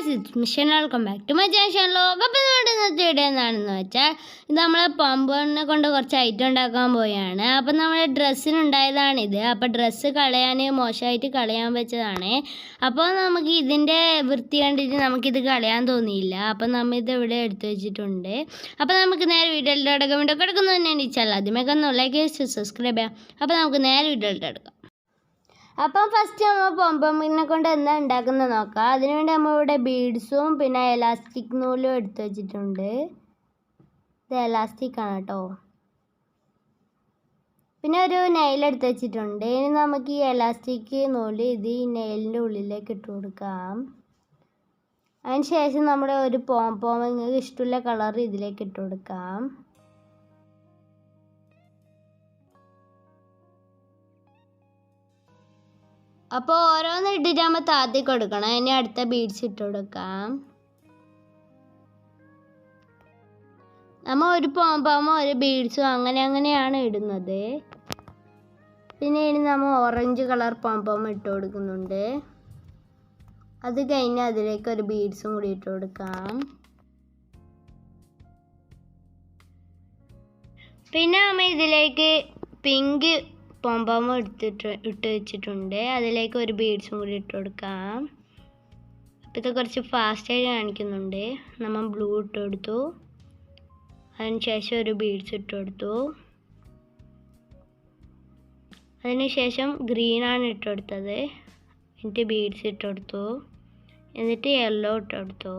Guys, it's mission. Welcome back to my channel. അപ്പോൾ ഇന്നത്തെ video എന്താണെന്ന് വെച്ചാൽ ഇത് നമ്മളെ പമ്പിനെ കൊണ്ട് കുറച്ച് ഐറ്റം ഉണ്ടാക്കാൻ പോയാണ്. അപ്പം നമ്മുടെ ഡ്രസ്സിനുണ്ടായതാണിത്. അപ്പോൾ ഡ്രസ്സ് കളയാൻ മോശമായിട്ട് കളയാൻ വെച്ചതാണ്. അപ്പോൾ നമുക്ക് ഇതിൻ്റെ വൃത്തി കണ്ടിട്ട് നമുക്കിത് കളയാൻ തോന്നിയില്ല. അപ്പം നമ്മൾ ഇത് ഇവിടെ എടുത്തു വെച്ചിട്ടുണ്ട്. അപ്പോൾ നമുക്ക് നേരെ വീഡിയോയിലോട്ട് കിടക്കുന്നത് തന്നെയാണ് ഈ ചാനൽ. ആദ്യമൊക്കെ ഒന്ന് ലൈക്ക് സബ്സ്ക്രൈബ് ചെയ്യാം. അപ്പോൾ നമുക്ക് നേരെ വീഡിയോയിലോട്ട് എടുക്കാം. അപ്പം ഫസ്റ്റ് നമ്മൾ പോംപോമിനെ കൊണ്ട് എന്താ ഉണ്ടാക്കുന്നത് നോക്കാം. അതിനുവേണ്ടി നമ്മൾ ഇവിടെ ബീഡ്സും പിന്നെ എലാസ്റ്റിക് നൂലും എടുത്ത് വെച്ചിട്ടുണ്ട്. ഇത് എലാസ്റ്റിക് ആണ് കേട്ടോ. പിന്നെ ഒരു നെയിൽ എടുത്ത് വെച്ചിട്ടുണ്ട്. ഇനി നമുക്ക് ഈ എലാസ്റ്റിക് നൂല് ഈ നെയിലിൻ്റെ ഉള്ളിലേക്ക് ഇട്ട് കൊടുക്കാം. അതിന് ശേഷം നമ്മുടെ ഒരു പോംപോം നിങ്ങൾക്ക് ഇഷ്ടമുള്ള കളർ ഇതിലേക്ക് ഇട്ട് കൊടുക്കാം. അപ്പോൾ ഓരോന്ന് ഇട്ടിട്ട് നമ്മൾ താത്തി കൊടുക്കണം. ഇനി അടുത്ത ബീഡ്സ് ഇട്ട് കൊടുക്കാം. നമ്മൾ ഒരു പോംപോമോ ഒരു ബീഡ്സും അങ്ങനെയാണ് ഇടുന്നത്. പിന്നെ ഇനി നമ്മൾ ഓറഞ്ച് കളർ പോംപോം ഇട്ട് കൊടുക്കുന്നുണ്ട്. അത് കഴിഞ്ഞ് അതിലേക്ക് ഒരു ബീഡ്സും കൂടി ഇട്ട് കൊടുക്കാം. പിന്നെ നമ്മൾ ഇതിലേക്ക് പിങ്ക് പോംപോം ഇട്ട് വെച്ചിട്ടുണ്ട്. അതിലേക്ക് ഒരു ബീഡ്സും കൂടി ഇട്ട് കൊടുക്കാം. അപ്പോൾ ഇത് കുറച്ച് ഫാസ്റ്റായി കാണിക്കുന്നുണ്ട്. നമ്മൾ ബ്ലൂ ഇട്ട് കൊടുത്തു. അതിനുശേഷം ഒരു ബീഡ്സ് ഇട്ട് കൊടുത്തു. അതിനുശേഷം ഗ്രീനാണ് ഇട്ട് കൊടുത്തത്. എന്നിട്ട് ബീഡ്സ് ഇട്ട് കൊടുത്തു. എന്നിട്ട് യെല്ലോ ഇട്ട് കൊടുത്തു.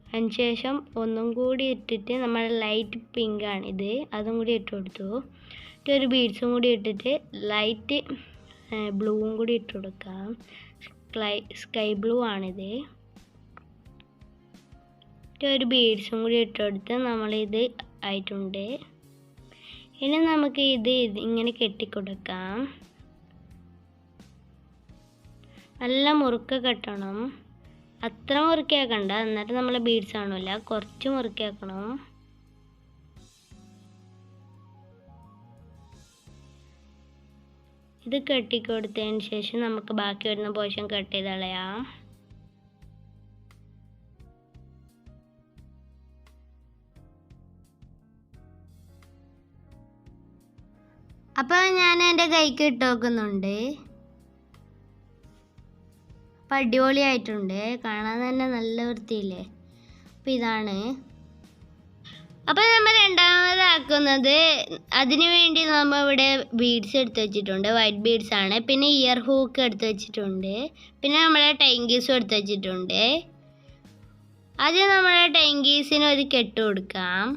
അതിനുശേഷം ഒന്നും കൂടി ഇട്ടിട്ട് നമ്മുടെ ലൈറ്റ് പിങ്ക് ആണിത്, അതും കൂടി ഇട്ട് കൊടുത്തു. ഒരു ബീഡ്സും കൂടി ഇട്ടിട്ട് ലൈറ്റ് ബ്ലൂവും കൂടി ഇട്ട് കൊടുക്കാം. സ്കൈ ബ്ലൂ ആണിത്. ഒരു ബീഡ്സും കൂടി ഇട്ട് കൊടുത്ത് നമ്മളിത് ആയിട്ടുണ്ട്. ഇനി നമുക്ക് ഇത് ഇങ്ങനെ കെട്ടിക്കൊടുക്കാം. നല്ല മുറുക്ക കെട്ടണം. അത്ര മുറുക്കിയാക്കണ്ട, എന്നിട്ട് നമ്മൾ ബീഡ്സ് ആണല്ല, കുറച്ച് മുറുക്കിയാക്കണം. ഇത് കെട്ടിക്കൊടുത്തതിന് ശേഷം നമുക്ക് ബാക്കി വരുന്ന പോർഷൻ കട്ട് ചെയ്ത് കളയാം. അപ്പോൾ ഞാൻ എൻ്റെ കൈക്ക് ഇട്ട് നോക്കുന്നുണ്ട്. അപ്പം അടിപൊളിയായിട്ടുണ്ട്. കാണാൻ തന്നെ നല്ല വൃത്തിയില്ലേ. അപ്പം ഇതാണ്. അപ്പോൾ നമ്മൾ രണ്ടാമതാക്കുന്നത് അതിനു വേണ്ടി നമ്മൾ ഇവിടെ ബീഡ്സ് എടുത്ത് വെച്ചിട്ടുണ്ട്. വൈറ്റ് ബീഡ്സ് ആണ്. പിന്നെ ഇയർ ഹൂക്ക് എടുത്ത് വെച്ചിട്ടുണ്ട്. പിന്നെ നമ്മളെ ടൈങ്കീസും എടുത്ത് വെച്ചിട്ടുണ്ട്. ആദ്യം നമ്മളെ ടൈങ്കീസിന് ഒരു കെട്ട് കൊടുക്കാം.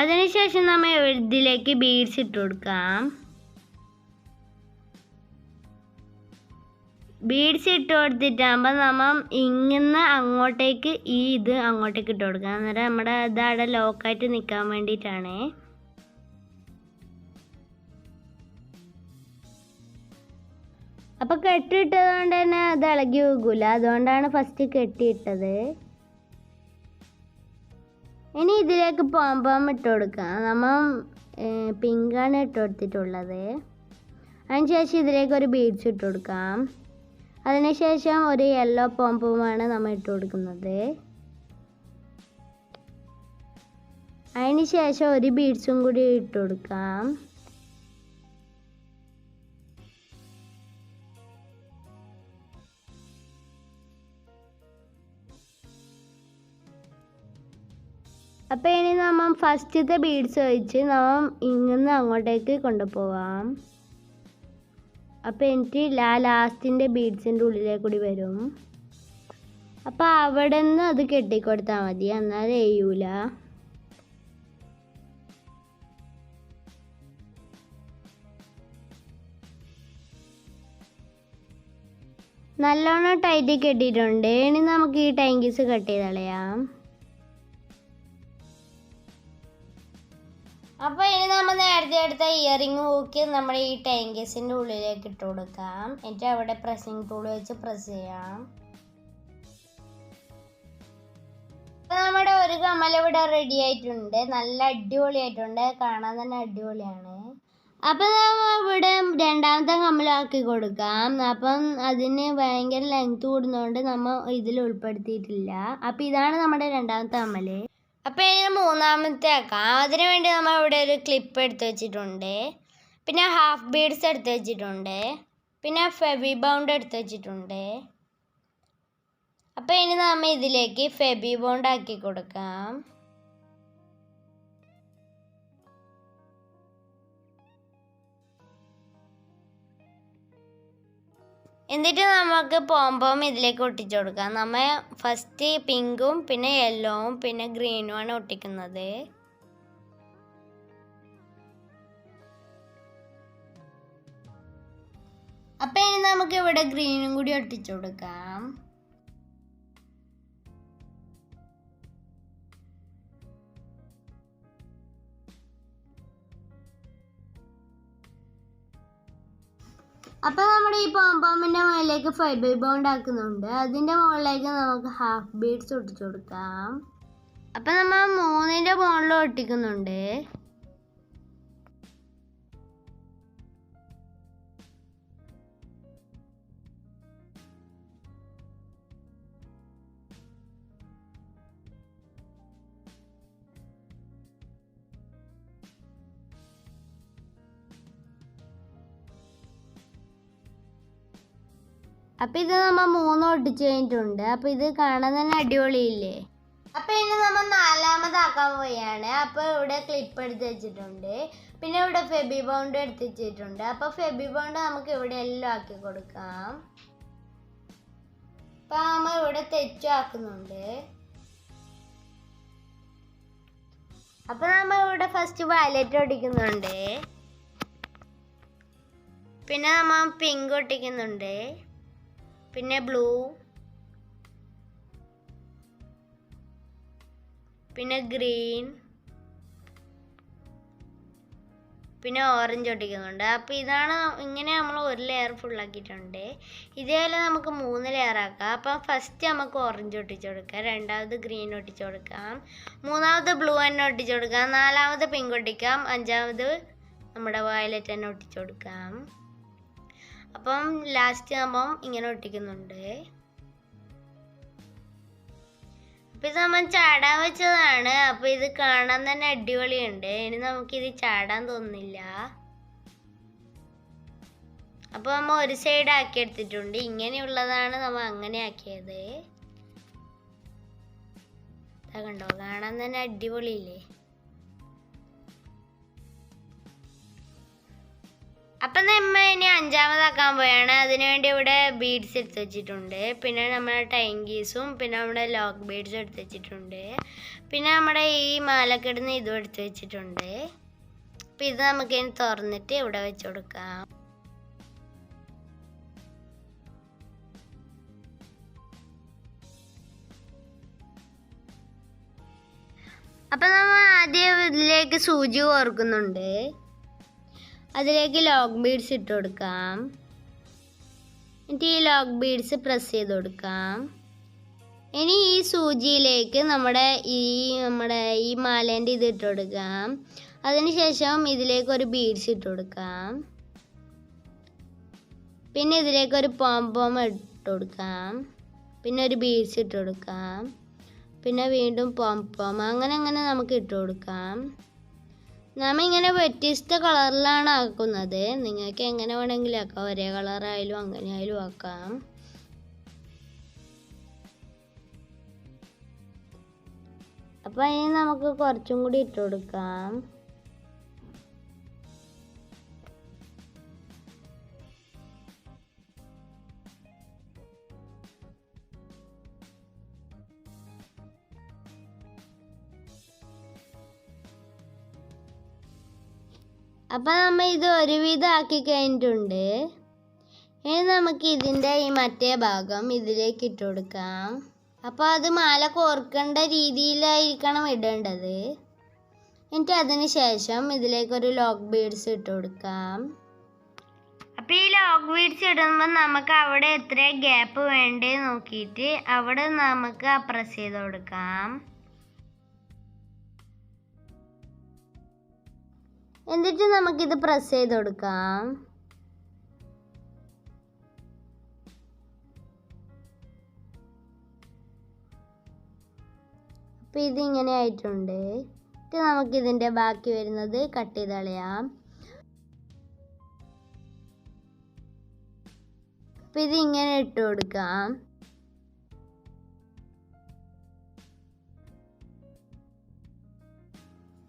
അതിനുശേഷം നമ്മൾ ഇതിലേക്ക് ബീഡ്സ് ഇട്ട് കൊടുക്കാം. ബീഡ്സ് ഇട്ട് കൊടുത്തിട്ടാകുമ്പോൾ നമ്മൾ ഇങ്ങനെ അങ്ങോട്ടേക്ക് ഇത് അങ്ങോട്ടേക്ക് ഇട്ട് കൊടുക്കാം. അന്നേരം നമ്മുടെ ഇതവിടെ ലോക്കായിട്ട് നിൽക്കാൻ വേണ്ടിയിട്ടാണ്. അപ്പോൾ കെട്ടിയിട്ടത് കൊണ്ട് തന്നെ അത് ഇളകി പോകില്ല. അതുകൊണ്ടാണ് ഫസ്റ്റ് കെട്ടിയിട്ടത്. ഇനി ഇതിലേക്ക് പോംപോം ഇട്ട് കൊടുക്കാം. നമ്മൾ പിങ്കാണ് ഇട്ട് കൊടുത്തിട്ടുള്ളത്. അതിനുശേഷം ഇതിലേക്ക് ഒരു ബീഡ്സ് ഇട്ട് കൊടുക്കാം. അതിനുശേഷം ഒരു യെല്ലോ പോംപോമാണ് നമ്മൾ ഇട്ട് കൊടുക്കുന്നത്. അതിനുശേഷം ഒരു ബീഡ്സും കൂടി ഇട്ട് കൊടുക്കാം. അപ്പോൾ ഇനി നമ്മൾ ഫസ്റ്റത്തെ ബീഡ്സ് വെച്ച് നമ്മൾ ഇങ്ങനെ അങ്ങോട്ടേക്ക് കൊണ്ടുപോവാം. അപ്പോൾ എനിക്ക് ലാസ്റ്റിൻ്റെ ബീഡ്സിൻ്റെ ഉള്ളിലേക്ക് കൂടി വരും. അപ്പോൾ അവിടെ നിന്ന് അത് കെട്ടിക്കൊടുത്താൽ മതി, എന്നാൽ ചെയ്യൂല. നല്ലോണം ടൈറ്റ് കെട്ടിയിട്ടുണ്ട്. ഇനി നമുക്ക് ഈ ടൈങ്കീസ് കട്ട് ചെയ്ത് കളയാം. അപ്പോൾ ഇനി നമ്മൾ നേരത്തെ എടുത്ത ഇയറിംഗ് ഹൂക്ക് നമ്മുടെ ഈ ടൈങ്കീസിൻ്റെ ഉള്ളിലേക്ക് ഇട്ട് കൊടുക്കാം. എന്നിട്ട് അവിടെ പ്രസ്സിങ് ടൂൾ വെച്ച് പ്രസ് ചെയ്യാം. അപ്പോൾ നമ്മുടെ ഒരു കമ്മൽ ഇവിടെ റെഡി ആയിട്ടുണ്ട്. നല്ല അടിപൊളിയായിട്ടുണ്ട്. കാണാൻ തന്നെ അടിപൊളിയാണ്. അപ്പം നമ്മൾ ഇവിടെ രണ്ടാമത്തെ കമ്മലാക്കി കൊടുക്കാം. അപ്പം അതിന് ഭയങ്കര ലെങ്ത് കൂടുന്നതുകൊണ്ട് നമ്മൾ ഇതിൽ ഉൾപ്പെടുത്തിയിട്ടില്ല. അപ്പം ഇതാണ് നമ്മുടെ രണ്ടാമത്തെ കമ്മൽ. അപ്പം ഇനി മൂന്നാമത്തെ ആക്കാം. അതിന് വേണ്ടി നമ്മൾ ഇവിടെ ഒരു ക്ലിപ്പ് എടുത്ത് വെച്ചിട്ടുണ്ട്, പിന്നെ ഹാഫ് ബീഡ്സ് എടുത്ത് വെച്ചിട്ടുണ്ട്, പിന്നെ ഫെവി ബൗണ്ട് എടുത്ത് വെച്ചിട്ടുണ്ട്. അപ്പം ഇനി നമ്മൾ ഇതിലേക്ക് ഫെബി ബോണ്ട് ആക്കി കൊടുക്കാം. എന്നിട്ട് നമുക്ക് പോംപോം ഇതിലേക്ക് ഒട്ടിച്ചു കൊടുക്കാം. നമ്മൾ ഫസ്റ്റ് പിങ്കും പിന്നെ യെല്ലോവും പിന്നെ ഗ്രീനുമാണ് ഒട്ടിക്കുന്നത്. അപ്പം ഇനി നമുക്ക് ഇവിടെ ഗ്രീനും കൂടി ഒട്ടിച്ചു കൊടുക്കാം. അപ്പം നമ്മുടെ ഈ പോംപോമിൻ്റെ മുകളിലേക്ക് ഫൈബർ ബോണ്ട് ആക്കുന്നുണ്ട്. അതിൻ്റെ മുകളിലേക്ക് നമുക്ക് ഹാഫ് ബീഡ്സ് ഒട്ടിച്ചു കൊടുക്കാം. അപ്പം നമ്മൾ 3ൻ്റെ മുകളിൽ ഒട്ടിക്കുന്നുണ്ട്. അപ്പം ഇത് നമ്മൾ 3 ഒട്ടിച്ച് കഴിഞ്ഞിട്ടുണ്ട്. അപ്പം ഇത് കാണാൻ തന്നെ അടിപൊളിയില്ലേ. അപ്പം ഇനി നമ്മൾ 4ാമതാക്കാൻ പോവുകയാണ്. അപ്പോൾ ഇവിടെ ക്ലിപ്പ് എടുത്ത് വെച്ചിട്ടുണ്ട്, പിന്നെ ഇവിടെ ഫെബി ബോണ്ട് എടുത്ത് വെച്ചിട്ടുണ്ട്. അപ്പോൾ ഫെബി ബോണ്ട് നമുക്ക് ഇവിടെ എല്ലാം ആക്കി കൊടുക്കാം. അപ്പം നമ്മൾ ഇവിടെ തെച്ചും ആക്കുന്നുണ്ട്. അപ്പം നമ്മൾ ഇവിടെ ഫസ്റ്റ് വയലറ്റ് ഒട്ടിക്കുന്നുണ്ട്, പിന്നെ നമ്മൾ പിങ്ക് ഒട്ടിക്കുന്നുണ്ട്, പിന്നെ ബ്ലൂ, പിന്നെ ഗ്രീൻ, പിന്നെ ഓറഞ്ച് ഒട്ടിക്കുന്നുണ്ട്. അപ്പോൾ ഇതാണ്, ഇങ്ങനെ നമ്മൾ ഒരു ലെയർ ഫുള്ളാക്കിയിട്ടുണ്ട്. ഇതേപോലെ നമുക്ക് 3 ലെയർ ആക്കാം. അപ്പം ഫസ്റ്റ് നമുക്ക് ഓറഞ്ച് ഒട്ടിച്ചു കൊടുക്കാം, രണ്ടാമത് ഗ്രീൻ ഒട്ടിച്ചു കൊടുക്കാം, മൂന്നാമത് ബ്ലൂ തന്നെ ഒട്ടിച്ചു കൊടുക്കാം, 4ാമത് പിങ്ക് ഒട്ടിക്കാം, 5ാമത് നമ്മുടെ വയലറ്റ് തന്നെ ഒട്ടിച്ചു കൊടുക്കാം. അപ്പം ലാസ്റ്റ് ആകുമ്പം ഇങ്ങനെ ഒട്ടിക്കുന്നുണ്ട്. അപ്പം ഇത് നമ്മൾ ചാടാൻ വെച്ചതാണ്. അപ്പം ഇത് കാണാൻ തന്നെ അടിപൊളിയുണ്ട്. ഇനി നമുക്കിത് ചാടാൻ തോന്നുന്നില്ല. അപ്പോൾ നമ്മൾ ഒരു സൈഡ് ആക്കി എടുത്തിട്ടുണ്ട്. ഇങ്ങനെയുള്ളതാണ് നമ്മൾ അങ്ങനെ ആക്കിയത്. കണ്ടോ, കാണാൻ തന്നെ അടിപൊളിയില്ലേ. അപ്പം നമ്മൾ ഇനി 5ാമതാക്കാൻ പോയാണ്. അതിനുവേണ്ടി ഇവിടെ ബീഡ്സ് എടുത്ത് വെച്ചിട്ടുണ്ട്, പിന്നെ നമ്മുടെ ടൈങ്കീസും പിന്നെ നമ്മുടെ ലോക്ക് ബീഡ്സും എടുത്ത് വെച്ചിട്ടുണ്ട്, പിന്നെ നമ്മുടെ ഈ മാലക്കിടുന്ന ഇതും എടുത്ത് വെച്ചിട്ടുണ്ട്. അപ്പം ഇത് നമുക്ക് ഇനി തുറന്നിട്ട് ഇവിടെ വെച്ച് കൊടുക്കാം. അപ്പം നമ്മൾ ആദ്യം ഇതിലേക്ക് സൂചി കോർക്കുന്നുണ്ട്. അതിലേക്ക് ലോക്ക് ബീഡ്സ് ഇട്ട് കൊടുക്കാം. എന്നിട്ട് ഈ ലോക്ക് ബീഡ്സ് പ്രസ് ചെയ്ത് കൊടുക്കാം. ഇനി ഈ സൂചിയിലേക്ക് നമ്മുടെ ഈ മാലേൻ്റെ ഇത് ഇട്ട് കൊടുക്കാം. അതിനുശേഷം ഇതിലേക്ക് ഒരു ബീഡ്സ് ഇട്ട് കൊടുക്കാം. പിന്നെ ഇതിലേക്ക് ഒരു പോംപോം ഇട്ട് കൊടുക്കാം, പിന്നെ ഒരു ബീഡ്സ് ഇട്ട് കൊടുക്കാം, പിന്നെ വീണ്ടും പോംപോം, അങ്ങനെ നമുക്ക് ഇട്ട് കൊടുക്കാം. നമ്മൾ ഇങ്ങനെ വ്യത്യസ്ത കളറിലാണ് ആക്കുന്നത്. നിങ്ങൾക്ക് എങ്ങനെ വേണമെങ്കിലും ആക്കാം, ഒരേ കളറായാലും അങ്ങനെ ആയാലും ആക്കാം. അപ്പം അതിന് നമുക്ക് കുറച്ചും കൂടി ഇട്ട് കൊടുക്കാം. അപ്പം നമ്മൾ ഇത് ഒരുവിധം ആക്കി കഴിഞ്ഞിട്ടുണ്ട്. ഇനി നമുക്ക് ഇതിൻ്റെ ഈ മറ്റേ ഭാഗം ഇതിലേക്ക് ഇട്ട് കൊടുക്കാം. അപ്പോൾ അത് മാല കോർക്കേണ്ട രീതിയിലായിരിക്കണം ഇടേണ്ടത്. എന്നിട്ട് അതിന് ശേഷം ഇതിലേക്കൊരു ലോക്ക് ബീഡ്സ് ഇട്ട് കൊടുക്കാം. അപ്പോൾ ഈ ലോക്ക് ബീഡ്സ് ഇടുമ്പോൾ നമുക്ക് അവിടെ എത്ര ഗ്യാപ്പ് വേണ്ടേ നോക്കിയിട്ട് അവിടെ നമുക്ക് പ്രസ് ചെയ്ത് കൊടുക്കാം. എന്നിട്ട് നമുക്കിത് പ്രസ് ചെയ്ത് കൊടുക്കാം. അപ്പം ഇതിങ്ങനെ ആയിട്ടുണ്ട്. നമുക്കിതിൻ്റെ ബാക്കി വരുന്നത് കട്ട് ചെയ്ത് കളയാം. അപ്പം ഇതിങ്ങനെ ഇട്ട് കൊടുക്കാം.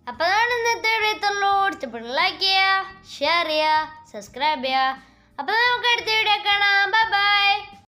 അപ്പോൾ അതാണ് ഇന്നത്തെ വീഡിയോ. ഇഷ്ടപ്പെട്ട ലൈക്ക് ചെയ്യുക, ഷെയർ ചെയ്യുക, സബ്സ്ക്രൈബ് ചെയ്യുക. അപ്പോൾ നമുക്ക് അടുത്ത വീഡിയോ കാണാം. Bye bye.